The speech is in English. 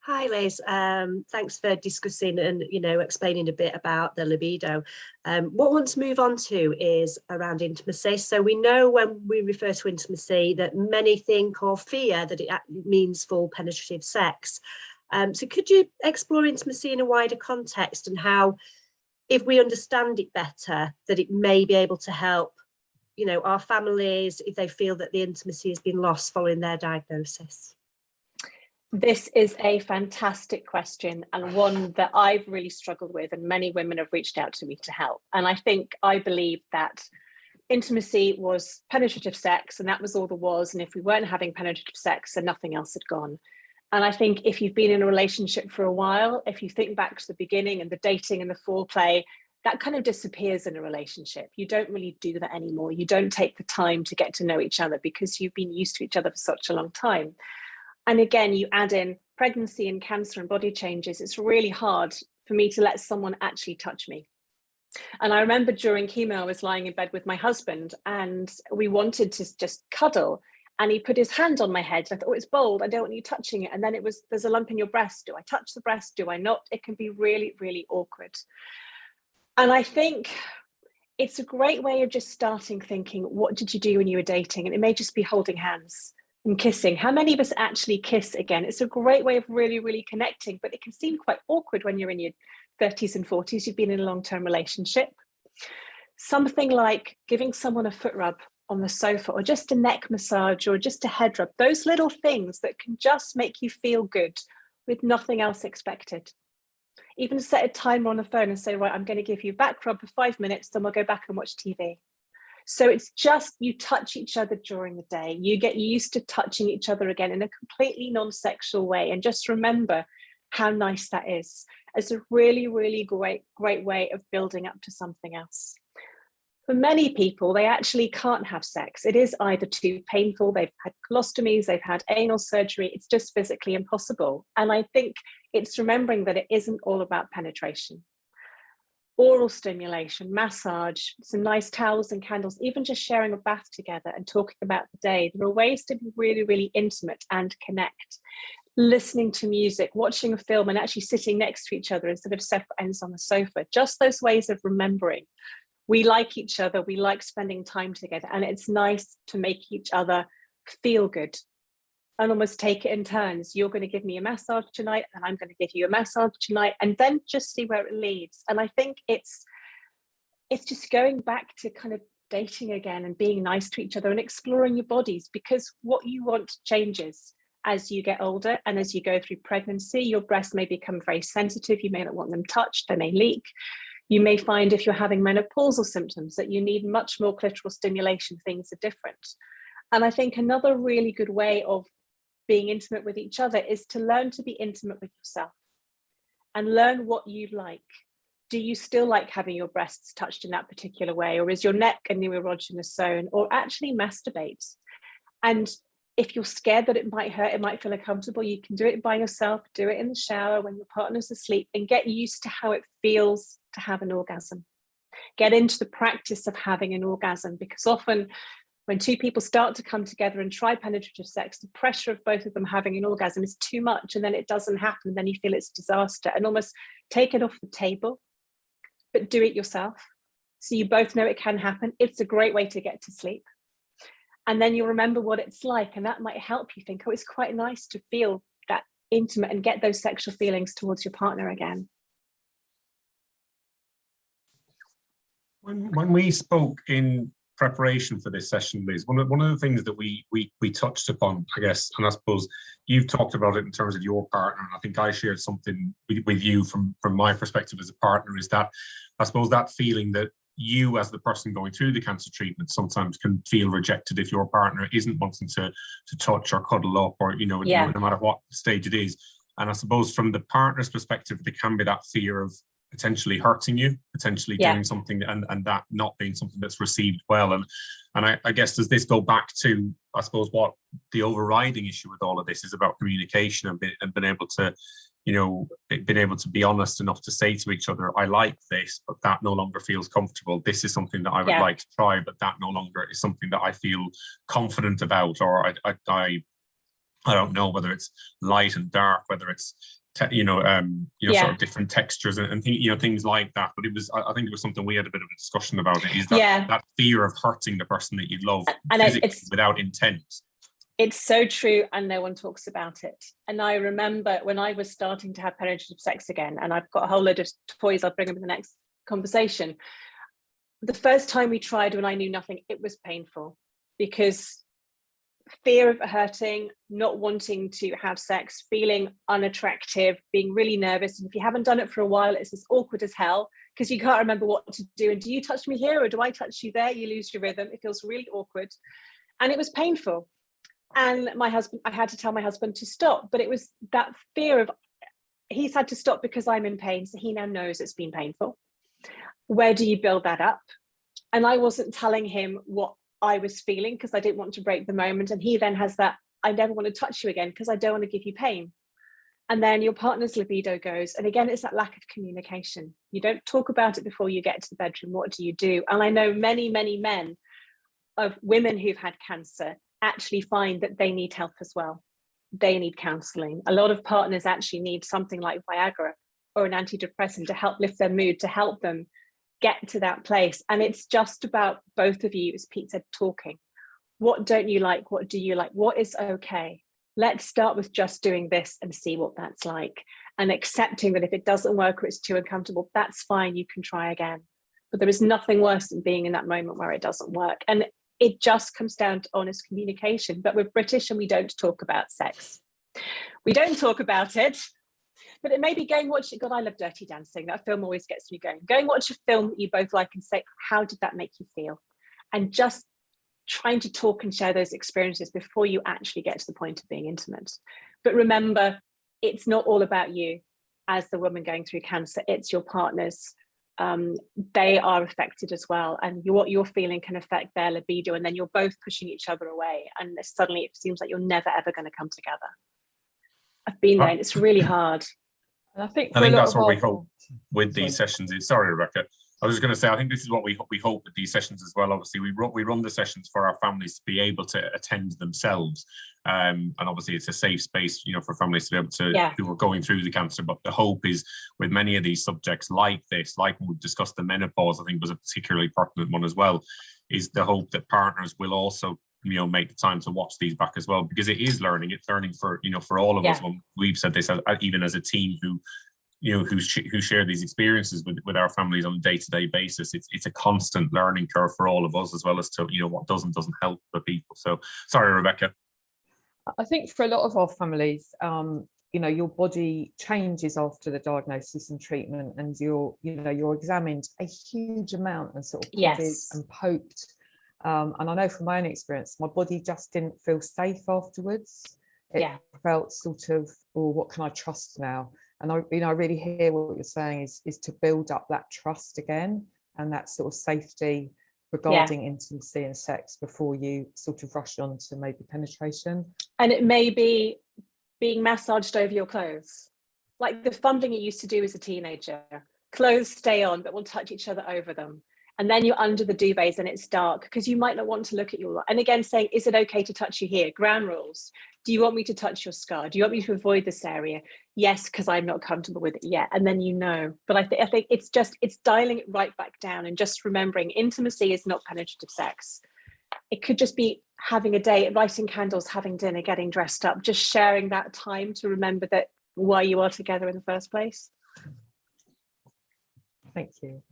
Hi, Liz. Thanks for discussing and explaining a bit about the libido. What I want to move on to is around intimacy. So we know when we refer to intimacy that many think or fear that it means full penetrative sex. So could you explore intimacy in a wider context and how, if we understand it better, that it may be able to help, our families if they feel that the intimacy has been lost following their diagnosis? This is a fantastic question, and one that I've really struggled with, and many women have reached out to me to help. And I believe that intimacy was penetrative sex, and that was all there was. And if we weren't having penetrative sex, then nothing else had gone. And I think if you've been in a relationship for a while, if you think back to the beginning and the dating and the foreplay, that kind of disappears in a relationship. You don't really do that anymore. You don't take the time to get to know each other because you've been used to each other for such a long time. And again, you add in pregnancy and cancer and body changes. It's really hard for me to let someone actually touch me. And I remember during chemo, I was lying in bed with my husband and we wanted to just cuddle. And he put his hand on my head. I thought, oh, it's bold. I don't want you touching it. And then there's a lump in your breast. Do I touch the breast? Do I not? It can be really, really awkward. And I think it's a great way of just starting thinking, what did you do when you were dating? And it may just be holding hands and kissing. How many of us actually kiss again? It's a great way of really, really connecting, but it can seem quite awkward when you're in your 30s and 40s, you've been in a long-term relationship. Something like giving someone a foot rub on the sofa, or just a neck massage, or just a head rub, those little things that can just make you feel good with nothing else expected. Even set a timer on the phone and say, right, I'm going to give you a back rub for 5 minutes, then we'll go back and watch TV. So it's just, you touch each other during the day. You get used to touching each other again in a completely non-sexual way. And just remember how nice that is. It's a really, really great way of building up to something else. For many people, they actually can't have sex. It is either too painful, they've had colostomies, they've had anal surgery. It's just physically impossible. And I think it's remembering that it isn't all about penetration. Oral stimulation, massage, some nice towels and candles, even just sharing a bath together and talking about the day. There are ways to be really, really intimate and connect. Listening to music, watching a film, and actually sitting next to each other instead of separate ends on the sofa. Just those ways of remembering. We like each other, we like spending time together, and it's nice to make each other feel good. And almost take it in turns. You're going to give me a massage tonight, and I'm going to give you a massage tonight, and then just see where it leads. And I think it's just going back to kind of dating again and being nice to each other and exploring your bodies, because what you want changes as you get older and as you go through pregnancy. Your breasts may become very sensitive. You may not want them touched. They may leak. You may find if you're having menopausal symptoms that you need much more clitoral stimulation. Things are different. And I think another really good way of being intimate with each other is to learn to be intimate with yourself and learn what you like. Do you still like having your breasts touched in that particular way? Or is your neck a new erogenous zone? Or actually masturbate? And if you're scared that it might hurt, it might feel uncomfortable, you can do it by yourself, do it in the shower when your partner's asleep, and get used to how it feels to have an orgasm. Get into the practice of having an orgasm, because often when two people start to come together and try penetrative sex, the pressure of both of them having an orgasm is too much, and then it doesn't happen, and then you feel it's disaster, and almost take it off the table, but do it yourself. So you both know it can happen. It's a great way to get to sleep. And then you'll remember what it's like, and that might help you think, oh, it's quite nice to feel that intimate and get those sexual feelings towards your partner again. When we spoke in preparation for this session, Liz, one of the things that we touched upon, I guess, and I suppose you've talked about it in terms of your partner, and I think I shared something with you from my perspective as a partner, is that I suppose that feeling that you as the person going through the cancer treatment sometimes can feel rejected if your partner isn't wanting to touch or cuddle up, or no matter what stage it is. And I suppose from the partner's perspective, there can be that fear of potentially hurting you, potentially doing something and that not being something that's received well. And I guess, does this go back to, I suppose, what the overriding issue with all of this is about communication and being able to, being able to be honest enough to say to each other, I like this, but that no longer feels comfortable. This is something that I would like to try, but that no longer is something that I feel confident about, or I I don't know whether it's light and dark, whether it's sort of different textures and things like that. But it was, I think it was something we had a bit of a discussion about. It is that fear of hurting the person that you love and physically without intent. It's so true, and no one talks about it. And I remember when I was starting to have penetrative sex again, and I've got a whole load of toys I'll bring up in the next conversation. The first time we tried, when I knew nothing, it was painful, because fear of hurting, not wanting to have sex, feeling unattractive, being really nervous. And if you haven't done it for a while, it's as awkward as hell, because you can't remember what to do. And do you touch me here or do I touch you there? You lose your rhythm. It feels really awkward. And it was painful. And my husband, I had to tell my husband to stop, but it was that fear of, he's had to stop because I'm in pain. So he now knows it's been painful. Where do you build that up? And I wasn't telling him what I was feeling because I didn't want to break the moment. And he then has that, I never want to touch you again because I don't want to give you pain. And then your partner's libido goes. And again, it's that lack of communication. You don't talk about it before you get to the bedroom. What do you do? And I know many, many men of women who've had cancer actually find that they need help as well. They need counseling. A lot of partners actually need something like Viagra or an antidepressant to help lift their mood, to help them get to that place. And it's just about both of you, as Pete said, talking. What don't you like? What do you like? What is okay? Let's start with just doing this and see what that's like, and accepting that if it doesn't work or it's too uncomfortable, that's fine, you can try again. But there is nothing worse than being in that moment where it doesn't work. And it just comes down to honest communication. But we're British and we don't talk about sex. We don't talk about it. But it may be going watch it. God, I love Dirty Dancing. That film always gets me going. Go and watch a film that you both like and say, how did that make you feel? And just trying to talk and share those experiences before you actually get to the point of being intimate. But remember, it's not all about you as the woman going through cancer. It's your partners. They are affected as well. And what you're feeling can affect their libido. And then you're both pushing each other away. And suddenly it seems like you're never, ever going to come together. I've been there and it's really hard. And I think that's what we hope with these sessions. Sorry, Rebecca. I was just going to say, I think this is what we hope with these sessions as well. Obviously, we run the sessions for our families to be able to attend themselves. And obviously, it's a safe space, for families to be able to, who are going through the cancer. But the hope is with many of these subjects like this, like when we've discussed the menopause, I think was a particularly pertinent one as well, is the hope that partners will also make the time to watch these back as well, because it is learning. It's learning for for all of us. When we've said this, even as a team who share these experiences with our families on a day-to-day basis, it's a constant learning curve for all of us, as well as to what doesn't help the people. So sorry, Rebecca. I think for a lot of our families, your body changes after the diagnosis and treatment, and you're examined a huge amount and sort of prodded and poked. And I know from my own experience, my body just didn't feel safe afterwards. It felt sort of, what can I trust now? And I really hear what you're saying is to build up that trust again, and that sort of safety regarding intimacy and sex before you sort of rush on to maybe penetration. And it may be being massaged over your clothes, like the fun thing you used to do as a teenager. Clothes stay on, but we'll touch each other over them. And then you're under the duvets and it's dark because you might not want to look at your, and again saying, is it okay to touch you here? Ground rules. Do you want me to touch your scar? Do you want me to avoid this area? Yes, because I'm not comfortable with it yet. And then But I think it's dialing it right back down and just remembering intimacy is not penetrative sex. It could just be having a day, lighting candles, having dinner, getting dressed up, just sharing that time to remember that why you are together in the first place. Thank you.